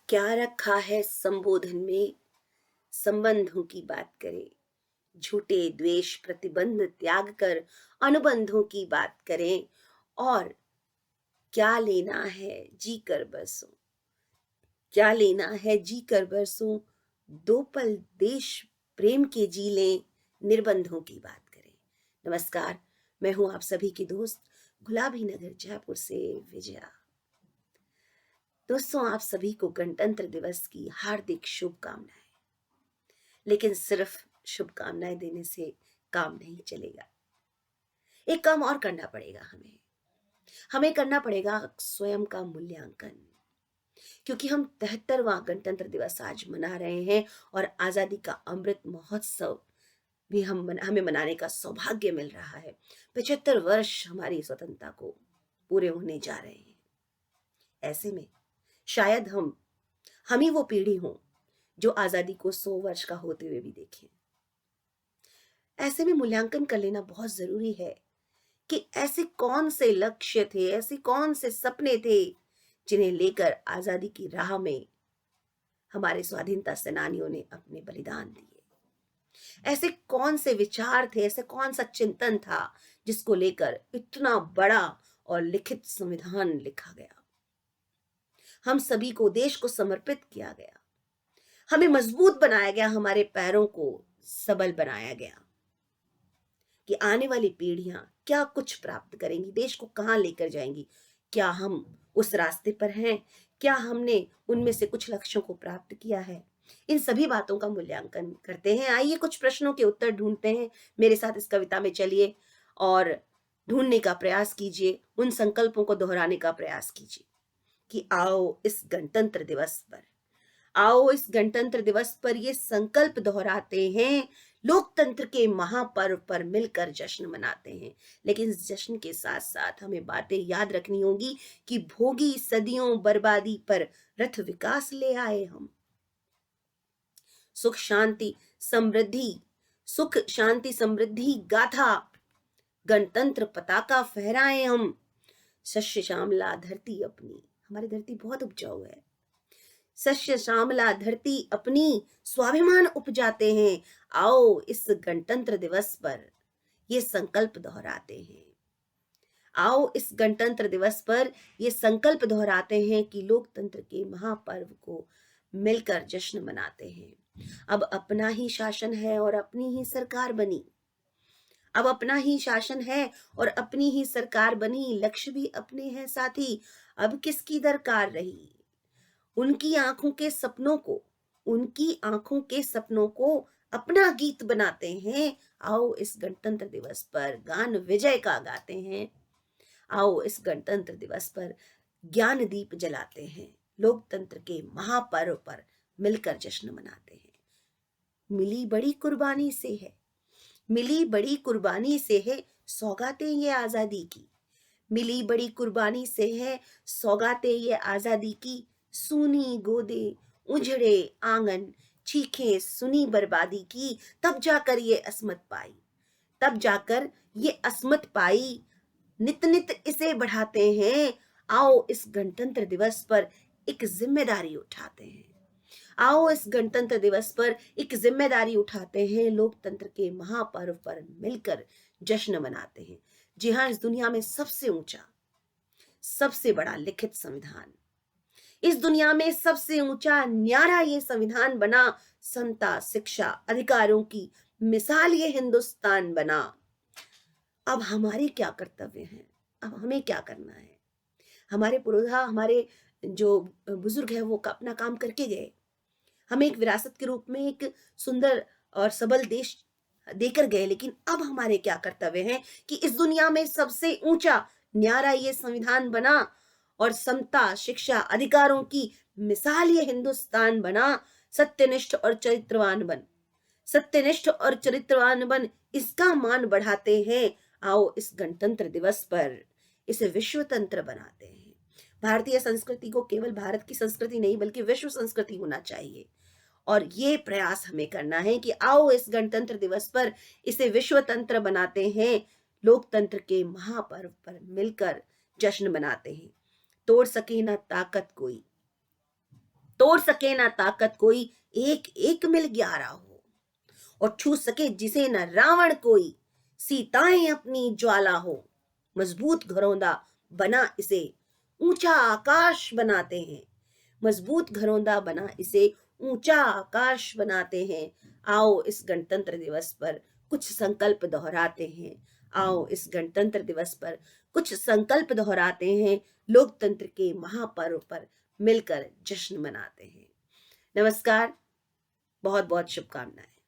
क्या रखा है संबोधन में? संबंधों की बात करें। झूठे द्वेष प्रतिबंध त्याग कर अनुबंधों की बात करें। और क्या लेना है जी कर बरसों, क्या लेना है जी कर बरसों, दो पल देश प्रेम के जी लें, निर्बंधों की बात करें। नमस्कार, मैं हूं आप सभी की दोस्त गुलाबी नगर जयपुर से विजया। दोस्तों, आप सभी को गणतंत्र दिवस की हार्दिक शुभकामनाएं। लेकिन सिर्फ शुभकामनाएं देने से काम नहीं चलेगा। एक काम और करना पड़ेगा। हमें करना पड़ेगा स्वयं का मूल्यांकन। क्योंकि हम 73वां गणतंत्र दिवस आज मना रहे हैं और आजादी का अमृत महोत्सव भी हमें मनाने का सौभाग्य मिल रहा है। 75 वर्ष हमारी स्वतंत्रता को पूरे होने जा रहे हैं। ऐसे में शायद हम ही वो पीढ़ी हों जो आजादी को 100 वर्ष का होते हुए भी देखें। ऐसे में मूल्यांकन कर लेना बहुत जरूरी है कि ऐसे कौन से लक्ष्य थे, ऐसे कौन से सपने थे जिन्हें लेकर आजादी की राह में हमारे स्वाधीनता सेनानियों ने अपने बलिदान दिए। ऐसे कौन से विचार थे, ऐसे कौन सा चिंतन था जिसको लेकर इतना बड़ा और लिखित संविधान लिखा गया। हम सभी को, देश को समर्पित किया गया। हमें मजबूत बनाया गया, हमारे पैरों को सबल बनाया गया कि आने वाली पीढ़ियां क्या कुछ प्राप्त करेंगी, देश को कहां लेकर जाएंगी। क्या हम उस रास्ते पर हैं? क्या हमने उनमें से कुछ लक्ष्यों को प्राप्त किया है? इन सभी बातों का मूल्यांकन करते हैं। आइए कुछ प्रश्नों के उत्तर ढूंढते हैं। मेरे साथ इस कविता में चलिए और ढूंढने का प्रयास कीजिए, उन संकल्पों को दोहराने का प्रयास कीजिए कि आओ इस गणतंत्र दिवस पर ये संकल्प दोहराते हैं, लोकतंत्र के महापर्व पर मिलकर जश्न मनाते हैं। लेकिन इस जश्न के साथ साथ हमें बातें याद रखनी होंगी कि भोगी सदियों बर्बादी पर रथ विकास ले आए हम। सुख शांति समृद्धि सुख शांति समृद्धि गाथा गणतंत्र पताका फहराए हम। शस्य श्यामला धरती अपनी, हमारी धरती बहुत उपजाऊ है। शस्य श्यामला धरती अपनी स्वाभिमान उपजाते हैं। आओ इस गणतंत्र दिवस पर ये संकल्प दोहराते हैं। आओ इस गणतंत्र दिवस पर ये संकल्प दोहराते हैं कि लोकतंत्र के महापर्व को मिलकर जश्न मनाते हैं। अब अपना ही शासन है और अपनी ही सरकार बनी। अब अपना ही शासन है और अपनी ही सरकार बनी, लक्ष्य भी अपने हैं साथी। अब किसकी दरकार रही? उनकी आंखों के सपनों को अपना गीत बनाते हैं। आओ इस गणतंत्र दिवस पर गान विजय का गाते हैं। आओ इस गणतंत्र दिवस पर ज्ञान दीप जलाते हैं। लोकतंत्र के महापर्व पर मिलकर जश्न मनाते हैं। मिली बड़ी कुर्बानी से है सौगातें ये आजादी की। मिली बड़ी कुर्बानी से है सौगातें ये आजादी की। सूनी गोदे उजड़े आंगन, चीखें सुनी बर्बादी की। तब जाकर ये अस्मत पाई। नित नित इसे बढ़ाते हैं। आओ इस गणतंत्र दिवस पर एक जिम्मेदारी उठाते हैं। आओ इस गणतंत्र दिवस पर एक जिम्मेदारी उठाते हैं। लोकतंत्र के महापर्व पर मिलकर जश्न मनाते हैं। जी हाँ, इस दुनिया में सबसे ऊंचा, सबसे बड़ा लिखित संविधान, इस दुनिया में सबसे ऊंचा न्यारा ये संविधान बना। समता शिक्षा अधिकारों की मिसाल ये हिंदुस्तान बना। अब हमारे क्या कर्तव्य हैं? अब हमें क्या करना है? हमारे पुरोधा, हमारे जो बुजुर्ग है वो अपना काम करके गए। हमें एक विरासत के रूप में एक सुंदर और सबल देश देकर गए। लेकिन अब हमारे क्या कर्तव्य हैं कि इस दुनिया में सबसे ऊंचा न्यारा ये संविधान बना और समता शिक्षा अधिकारों की मिसाल ये हिंदुस्तान बना। सत्यनिष्ठ और चरित्रवान बन इसका मान बढ़ाते हैं। आओ इस गणतंत्र दिवस पर इसे विश्व तंत्र बनाते हैं। भारतीय संस्कृति को केवल भारत की संस्कृति नहीं बल्कि विश्व संस्कृति होना चाहिए। और ये प्रयास हमें करना है कि आओ इस गणतंत्र दिवस पर इसे विश्व तंत्र बनाते हैं। लोकतंत्र के महापर्व पर मिलकर जश्न मनाते हैं। तोड़ सके ना ताकत कोई, तोड़ सके ना ताकत कोई, एक एक मिल 11 हो। और छू सके जिसे न रावण कोई, सीताएं अपनी ज्वाला हो। मजबूत घरौंदा बना इसे, ऊंचा आकाश बनाते हैं। मजबूत घरौंदा बना इसे, ऊंचा आकाश बनाते हैं। आओ इस गणतंत्र दिवस पर कुछ संकल्प दोहराते हैं। आओ इस गणतंत्र दिवस पर कुछ संकल्प दोहराते हैं। लोकतंत्र के महापर्व पर मिलकर जश्न मनाते हैं। नमस्कार, बहुत बहुत शुभकामनाएं।